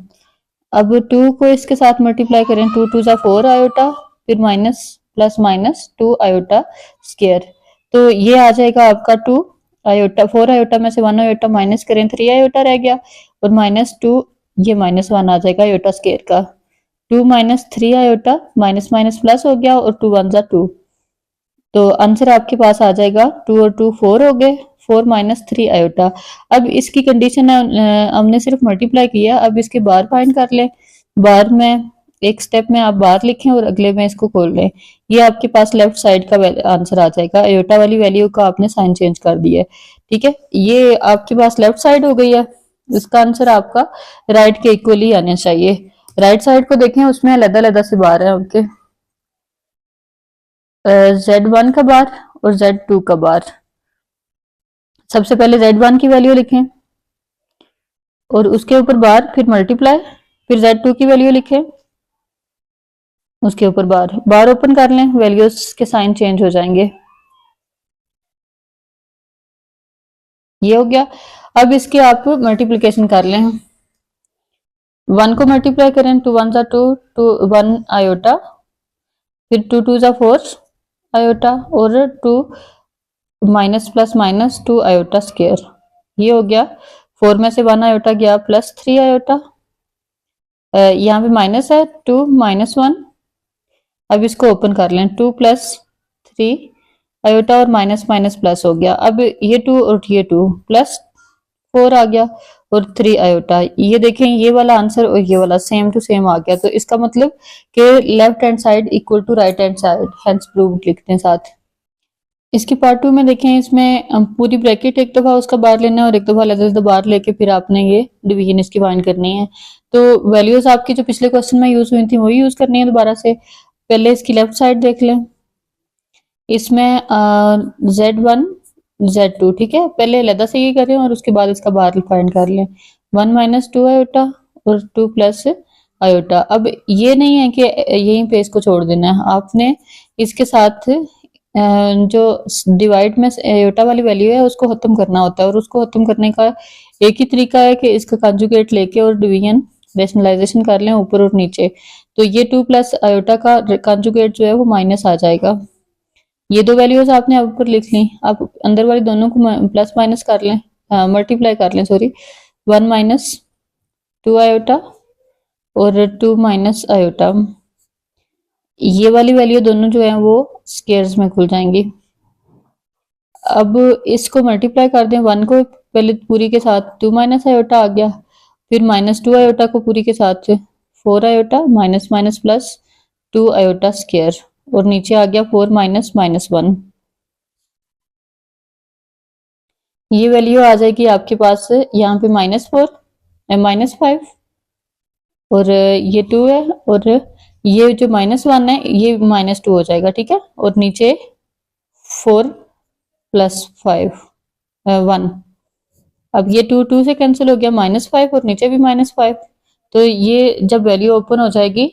अब 2 को इसके साथ मल्टीप्लाई करें, 2 2 जा 4 आयोटा, फिर minus plus minus 2 iota square. तो ये आ जाएगा आपका 2 आयोटा, 4 आयोटा में से 1 आयोटा माइनस करें, 3 आयोटा रह गया और -2, ये -1 आ जाएगा आयोटा स्क्वायर का। 2 - 3 आयोटा, माइनस माइनस प्लस हो गया और 2 1 जा 2, तो आंसर आपके पास आ जाएगा 2 और 2 4 हो गए, 4 - 3 आयोटा। अब इसकी कंडीशन हमने सिर्फ मल्टीप्लाई किया, अब इसके बार फाइंड कर लें। बार में एक स्टेप में आप बार लिखें और अगले में इसको खोल लें, ये आपके पास लेफ्ट साइड का आंसर आ जाएगा। आयोटा वाली वैल्यू का आपने साइन चेंज कर दिया है। ठीक है, ये आपके पास लेफ्ट साइड हो गई है। इसका आंसर आपका राइट के इक्वली आना चाहिए। राइट साइड को देखें, उसमें अलग-अलग से बार है आपके, Z1 का बार और Z2 का बार। सबसे पहले Z1 की वैल्यू लिखें और उसके ऊपर बार, फिर मल्टीप्लाई, फिर Z2 की वैल्यू लिखें, उसके ऊपर बार। बार ओपन कर लें, वैल्यूज के साइन चेंज हो जाएंगे। ये हो गया। अब इसके आप मल्टीप्लिकेशन कर लें। 1 को मल्टीप्लाई करें, 2 1 जा 2, 2 1 आयोटा, फिर 2 2 जा 4 आयोटा और 2 minus plus minus 2 iota square. ये हो गया। 4 में से 1 आयोटा गया, +3 आयोटा, यहाँ पे माइनस है, 2 - 1। अब इसको ओपन कर लें, 2 + 3 आयोटा और माइनस माइनस प्लस हो गया। अब ये 2 और ये 2 +4 आ गया और 3 आयोटा। ये देखें ये वाला आंसर और ये वाला सेम टू सेम आ गया, तो इसका मतलब कि left hand side equal to right hand side, hence proved लिखते हैं साथ। इसकी पार्ट 2 में देखें, इसमें पूरी ब्रैकेट एक दफा उसका बाहर लेना है और एक दफा अलग बाहर लेके फिर आपने ये डिवीजन इसकी फाइंड करनी है। तो वैल्यूज आपकी जो पिछले क्वेश्चन में यूज हुई थी वही यूज करनी है दोबारा से। पहले इसकी लेफ्ट साइड देख लें, इसमें Z1 Z2, ठीक है, पहले अलग से ये करें और उसके बाद इसका बाहर फाइंड कर लें। 1 माइनस 2 आयोटा और 2 प्लस आयोटा। अब ये नहीं है कि यहीं पे इसको छोड़ देना है, आपने इसके साथ जो डिवाइड में आयोटा वाली वैल्यू है उसको खत्म करना होता है, और उसको खत्म करने का एक ही तरीका है कि इसका कंजुगेट लेके और डिवीजन रेशनलाइजेशन कर लें ऊपर और नीचे। तो ये 2 प्लस आयोटा का कंजुगेट जो है वो माइनस आ जाएगा। ये दो वैल्यूज आपने ऊपर लिख ली, आप अंदर वाली दोनों को प्लस माइनस कर लें, मल्टीप्लाई कर लें, सॉरी। 1 माइनस 2 आयोटा और 2 माइनस आयोटा, ये वाली वैल्यू दोनों जो है वो स्क्वायर्स में खुल जाएंगी। अब इसको मल्टीप्लाई कर दें, 1 को पहले पूरी के साथ 2 माइनस आयोटा आ गया, फिर माइनस 2 आयोटा को पूरी के साथ 4 iota, minus minus plus 2 iota square, और नीचे आ गया 4 माइनस माइनस 1। ये वैल्यू आ जाएगी आपके पास यहाँ पे -4 -5, और ये 2 है, और ये जो -1 है ये -2 हो जाएगा, ठीक है, और नीचे 4 प्लस 5 1। अब ये 2 से कैंसिल हो गया, -5 और नीचे भी -5। तो ये जब वैल्यू ओपन हो जाएगी,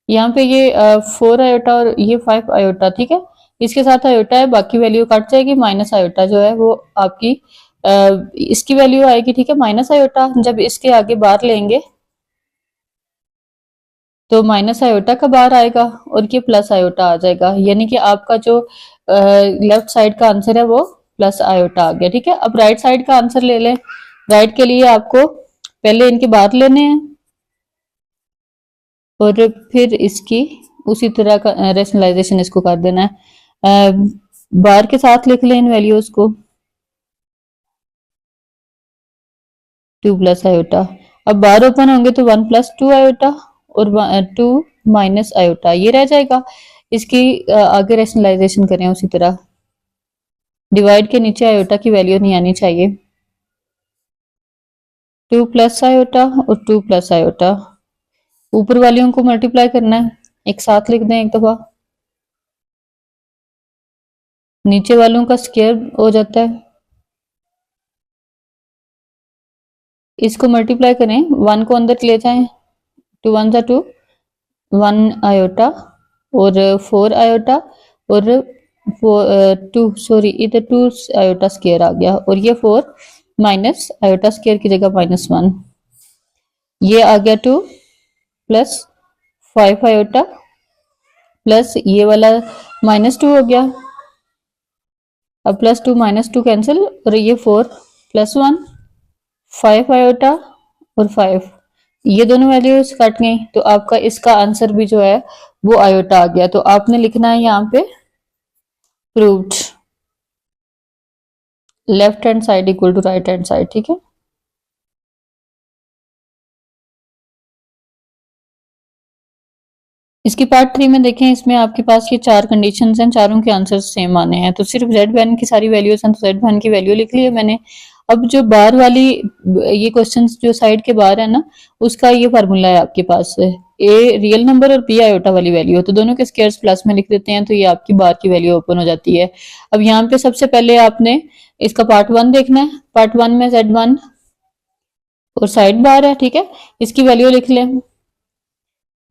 यहाँ पे ये 4 आयोटा और ये 5 आयोटा, ठीक है, इसके साथ आयोटा है, बाकी वैल्यू कट जाएगी, माइनस आयोटा जो है वो आपकी इसकी वैल्यू आएगी, ठीक है, माइनस आयोटा। जब इसके आगे बार लेंगे तो माइनस आयोटा का बार आएगा और ये प्लस आयोटा आ जाएगा, यानी कि आपका जो लेफ्ट साइड का आंसर है वो प्लस आयोटा आ गया, ठीक है। अब राइट साइड का आंसर ले लें। राइट के लिए आपको पहले इनके बार लेने हैं और फिर इसकी उसी तरह का रेशनलाइजेशन इसको कर देना है। बार के साथ लिख लें इन वैल्यूज को, 2 प्लस आयोटा। अब बार ओपन होंगे तो 1 प्लस 2 आयोटा और 2 माइनस आयोटा, ये रह जाएगा। इसकी आगे रेशनलाइजेशन करें उसी तरह, डिवाइड के नीचे आयोटा की वैल्यू नहीं आनी चाहिए। 2 प्लस आयोटा और 2 प्लस आयोटा, ऊपर वालियों को मल्टीप्लाई करना है, एक साथ लिख दें एक दफा, नीचे वालों का स्क्वायर हो जाता है। इसको मल्टीप्लाई करें, 1 को अंदर ले जाएं, 2 1 जा 2, 1 आयोटा और 4 आयोटा और 2 सॉरी इधर 2 आयोटा स्क्वायर आ गया, और ये 4 माइनस आयोटा स्क्वायर की जगह -1, ये आ गया 2 प्लस 5 आयोटा प्लस ये वाला -2 हो गया। अब +2 -2 कैंसिल, और ये 4 प्लस 1 5 आयोटा और 5, ये दोनों वैल्यूज कट गई, तो आपका इसका आंसर भी जो है वो आयोटा आ गया। तो आपने लिखना है यहाँ पे proved left hand side equal to right hand side, ठीक है। इसकी पार्ट 3 में देखें, इसमें आपके पास ये 4 कंडीशंस हैं, चारों के आंसर सेम आने हैं। तो सिर्फ Z1 की सारी वैल्यूज हैं, तो Z1 की वैल्यू लिख ली है मैंने। अब जो बार वाली ये क्वेश्चंस जो साइड के बाहर है ना, उसका ये फार्मूला है आपके पास, ए रियल नंबर और बी आयोटा वाली वैल्यू, तो दोनों के स्क्वायर्स प्लस में लिख देते हैं, तो ये आपकी बार की वैल्यू ओपन हो जाती है। अब यहाँ पे सबसे पहले आपने इसका पार्ट 1 देखना है। पार्ट 1 में Z1 और साइड बार है, ठीक है, इसकी वैल्यू लिख लें।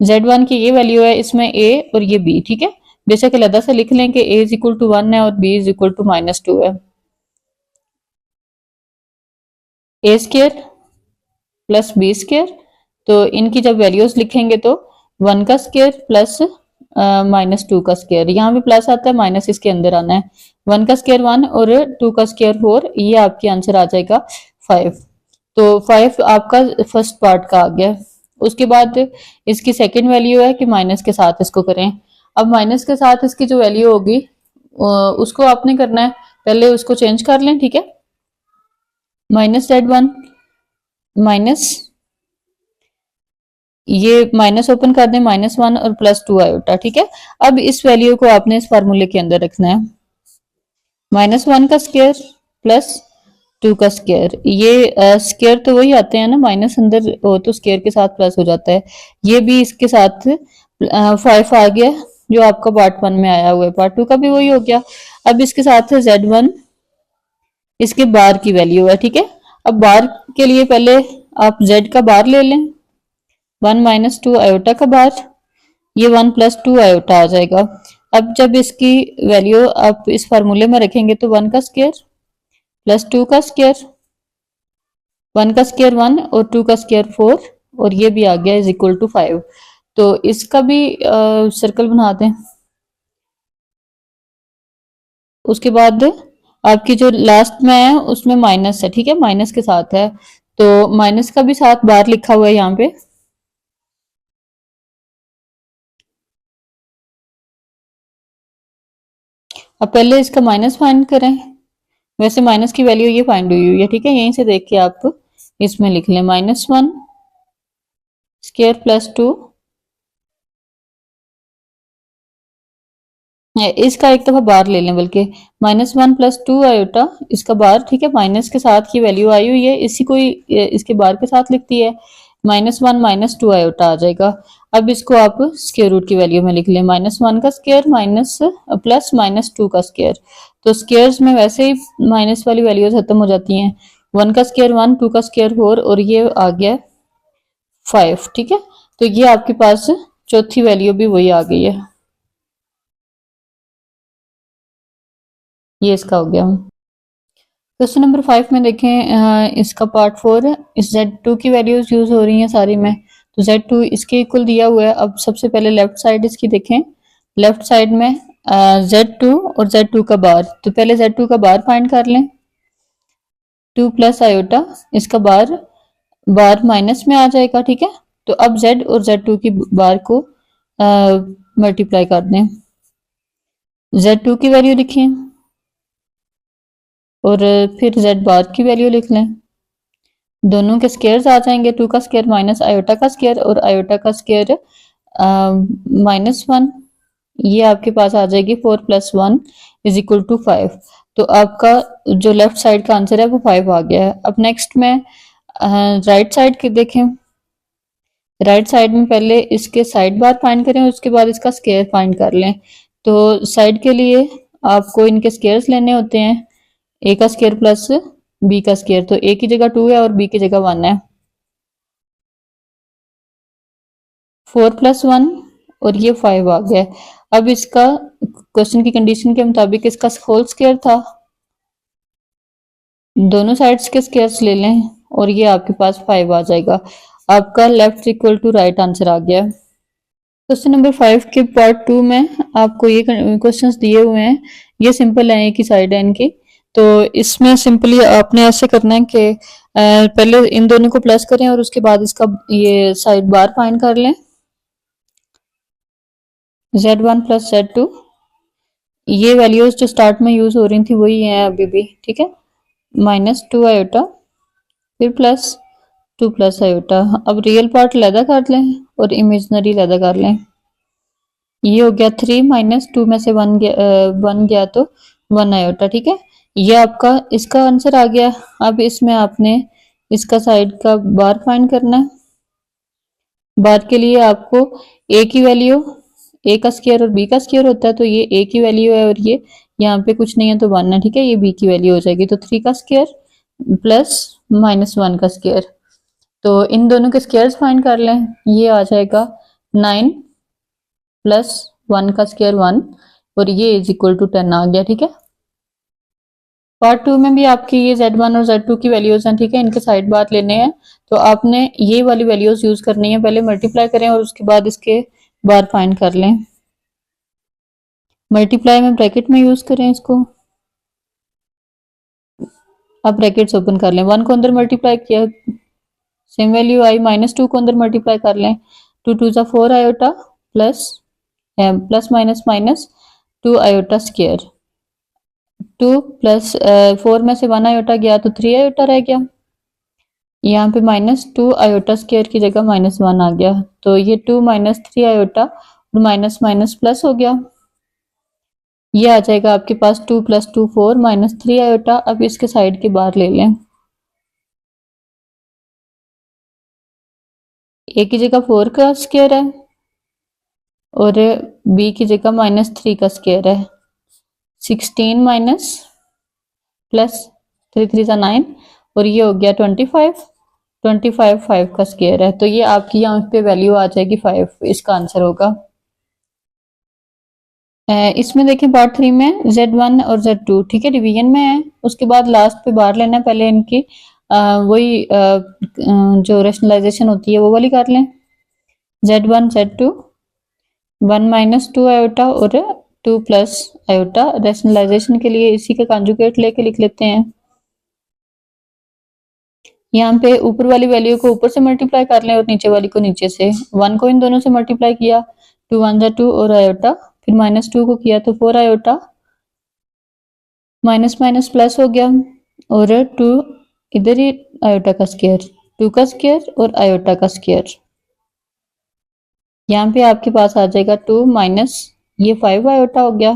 Z1 की ये वैल्यू है, इसमें A और ये B, ठीक है, बेशक अलग से लिख लें कि A इज इक्वल टू 1 है और B इज इक्वल टू -2 है। A square plus B square, तो इनकी जब वैल्यूज लिखेंगे तो 1 का स्क्वायर प्लस -2 का स्क्वायर, यहाँ भी प्लस आता है, माइनस इसके अंदर आना है। 1 का स्क्वायर 1 और 2 का स्क्वायर 4, ये आपकी आंसर आ जाएगा 5। तो 5 आपका फर्स्ट पार्ट का आ गया। उसके बाद इसकी सेकंड वैल्यू है कि माइनस के साथ इसको करें। अब माइनस के साथ इसकी जो वैल्यू होगी उसको आपने करना है, पहले उसको चेंज कर लें, ठीक है, -Z1 माइनस, ये माइनस ओपन कर दें, -1 और +2 आयोटा, ठीक है। अब इस वैल्यू को आपने इस फार्मूले के अंदर रखना है, -1 का स्क्वायर प्लस 2 का स्क्वायर। ये स्क्वायर तो वही आते हैं ना, माइनस अंदर हो तो स्क्वायर के साथ प्लस हो जाता है। ये भी इसके साथ 5 आ गया जो आपका पार्ट 1 में आया हुआ है, पार्ट 2 का भी वही हो गया। अब इसके साथ Z1 इसके बार की वैल्यू है, ठीक है। अब बार के लिए पहले आप Z का बार ले लें, 1 - 2 आयोटा का बार, ये 1 + 2 आयोटा आ जाएगा। अब जब इसकी वैल्यू आप इस फार्मूले में रखेंगे तो 1 का स्क्वायर प्लस 2 का स्क्वायर, 1 का स्क्वायर 1 और 2 का स्क्वायर 4, और ये भी आ गया इज इक्वल टू 5। तो इसका भी सर्कल बना दें। उसके बाद आपकी जो लास्ट में है उसमें माइनस है, ठीक है, माइनस के साथ है, तो माइनस का भी साथ बार लिखा हुआ है यहाँ पे। अब पहले इसका माइनस फाइंड करें, वैसे माइनस की वैल्यू ये फाइंड हुई है, ठीक है, यहीं से देख के आप इसमें लिख लें, -1 स्क्वायर प्लस 2, इसका एक दफा बार ले लें, बल्कि -1 + 2 आयोटा इसका बार, ठीक है, माइनस के साथ की वैल्यू आई हुई है, इसी को इसके बार के साथ लिखती है, -1 - 2 आयोटा आ जाएगा। अब इसको आप स्क्वायर रूट की वैल्यू में लिख लें, -1 का स्क्वायर माइनस प्लस -2 का स्क्वायर। तो स्क्वायर्स में वैसे ही माइनस वाली वैल्यूज खत्म हो जाती हैं, 1 का स्क्वायर 1, 2 का स्क्वायर 4, और ये आ गया 5, ठीक है। तो ये आपके पास चौथी वैल्यू भी वही आ गई है, ये इसका हो गया। क्वेश्चन नंबर 5 में देखें, इसका पार्ट 4 है, इस Z2 की वैल्यूज यूज हो रही हैं सारी में, तो Z2 इसके इक्वल दिया हुआ है। अब सबसे पहले लेफ्ट साइड इसकी देखें, लेफ्ट साइड में Z2 और Z2 का बार, तो पहले Z2 का बार फाइंड कर लें, 2 + आयोटा इसका बार, बार माइनस में आ जाएगा, ठीक है। तो अब Z और Z2 की बार को मल्टीप्लाई कर दें, Z2 की वैल्यू लिखें और फिर Z बार की वैल्यू लिख लें, दोनों के स्क्वायर्स आ जाएंगे, 2 का स्क्वायर माइनस आयोटा का स्क्वायर और आयोटा का स्क्वायर -1, ये आपके पास आ जाएगी 4 + 1 = 5। तो आपका जो लेफ्ट साइड का आंसर है वो 5 आ गया है। अब नेक्स्ट में राइट साइड के देखें, राइट साइड में पहले इसके साइड बार फाइंड करें, उसके बाद इसका स्क्वायर फाइंड कर लें। तो साइड के लिए आपको इनके स्क्वायर्स लेने होते हैं, ए का स्क्वायर प्लस बी का स्क्वायर, तो ए की जगह 2 है और बी की जगह 1 है, 4 + 1 और ये 5 आ गया। अब इसका क्वेश्चन की कंडीशन के मुताबिक इसका होल स्क्वायर था, दोनों साइड्स के स्क्वायर्स ले लें और ये आपके पास 5 आ जाएगा। आपका left equal to right answer आ गया। क्वेश्चन नंबर 5 के पार्ट 2 में आपको ये क्वेश्चंस दिए हुए हैं, ये सिंपल है, एक ही साइड है इनकी। तो इसमें सिंपली आपने ऐसे करना है कि पहले इन दोनों को प्लस करें और उसके बाद इसका ये साइड बार फाइंड कर लें, Z1 + Z2, ये वैल्यूज जो स्टार्ट में यूज हो रही थी वही है अभी भी, ठीक है, -2 आयोटा फिर +2 + आयोटा। अब रियल पार्ट लैदा कर लें और इमेजनरी लैदा कर लें, ये हो गया 3 - 2 में से 1 गया तो 1 आयोटा, ठीक है, ये आपका इसका आंसर आ गया। अब इसमें आपने इसका साइड का बार फाइंड करना है, बार के लिए आपको ए की वैल्यू, ए का स्क्वायर और बी का स्क्वायर होता है, तो ये ए की वैल्यू है और ये यहाँ पे कुछ नहीं है तो 1 है, ठीक है, ये बी की वैल्यू हो जाएगी, तो 3 का स्क्वायर प्लस -1 का स्क्वायर। तो इन दोनों के स्क्वायर्स फाइंड कर लें, ये आ जाएगा 9 + 1 का स्क्वायर 1 और ये = 10 आ गया, ठीक है। पार्ट 2 में भी आपकी ये Z1 और Z2 की वैल्यूज हैं, ठीक है, इनके साइड बार लेने हैं, तो आपने ये वाली वैल्यूज यूज करनी है, पहले मल्टीप्लाई करें और उसके बाद इसके बार फाइंड कर लें, मल्टीप्लाई में ब्रैकेट में यूज करें इसको। अब ब्रैकेट्स ओपन कर लें, 1 को अंदर मल्टीप्लाई किया, सेम वैल्यू आई, -2 को अंदर मल्टीप्लाई कर लें, 2 × 2 = 4 iota plus plus minus minus 2 iota square, 2 + 4 में से 1 आयोटा गया तो 3 आयोटा रह गया, यहाँ पे -2 आयोटा स्क्वायर की जगह -1 आ गया, तो ये 2 -3 आयोटा और माइनस माइनस प्लस हो गया। ये आ जाएगा आपके पास 2 + 2 4 -3 आयोटा। अब इसके साइड के बाहर ले लें, ए की जगह 4 का स्क्वायर है और बी की जगह -3 का स्क्वायर है। 16 माइनस प्लस 3 3 9 और ये हो गया 25। 25 5 का स्क्वायर है, तो ये आपकी यहाँ पे वैल्यू आ जाएगी 5, इसका आंसर होगा। इसमें देखें पार्ट 3 में Z1 और Z2 ठीक है डिवीजन में है, उसके बाद लास्ट पे बाहर लेना है, पहले इनकी वही जो रेशनलाइजेशन होती है वो वाली कर लें। Z1 Z2 1 - 2 आयोटा और 2 + आयोटा। रेशनलाइजेशन के लिए इसी का कॉन्जुगेट लेके लिख लेते हैं। यहाँ पे ऊपर वाली वैल्यू को ऊपर से मल्टीप्लाई कर लें और नीचे वाली को नीचे से। 1 को इन दोनों से मल्टीप्लाई किया, 2 1 जा 2 और आयोटा, फिर -2 को किया तो 4 आयोटा, माइनस माइनस प्लस हो गया और 2 इधर ही आयोटा का स्क्वायर, 2 का स्क्वायर और आयोटा का स्क्वायर। यहाँ पे आपके पास आ जाएगा 2 माइनस ये 5 आयोटा हो गया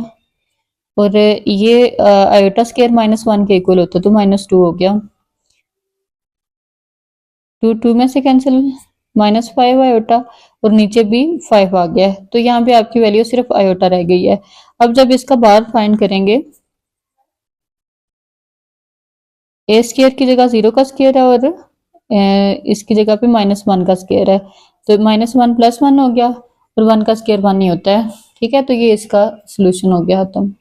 और ये आयोटा स्क्वायर -1 के इक्वल होता है तो -2 हो गया। 2 2 में से कैंसिल, -5 आयोटा और नीचे भी 5 आ गया है, तो यहाँ पे आपकी वैल्यू सिर्फ आयोटा रह गई है। अब जब इसका बार फाइंड करेंगे, ए स्क्वायर की जगह 0 का स्क्वायर है और इसकी जगह पे -1 का स्क्वायर है, तो -1 + 1 हो गया और 1 का स्क्वायर 1 ही होता है। ठीक है, तो ये इसका सोल्यूशन हो गया खत्म।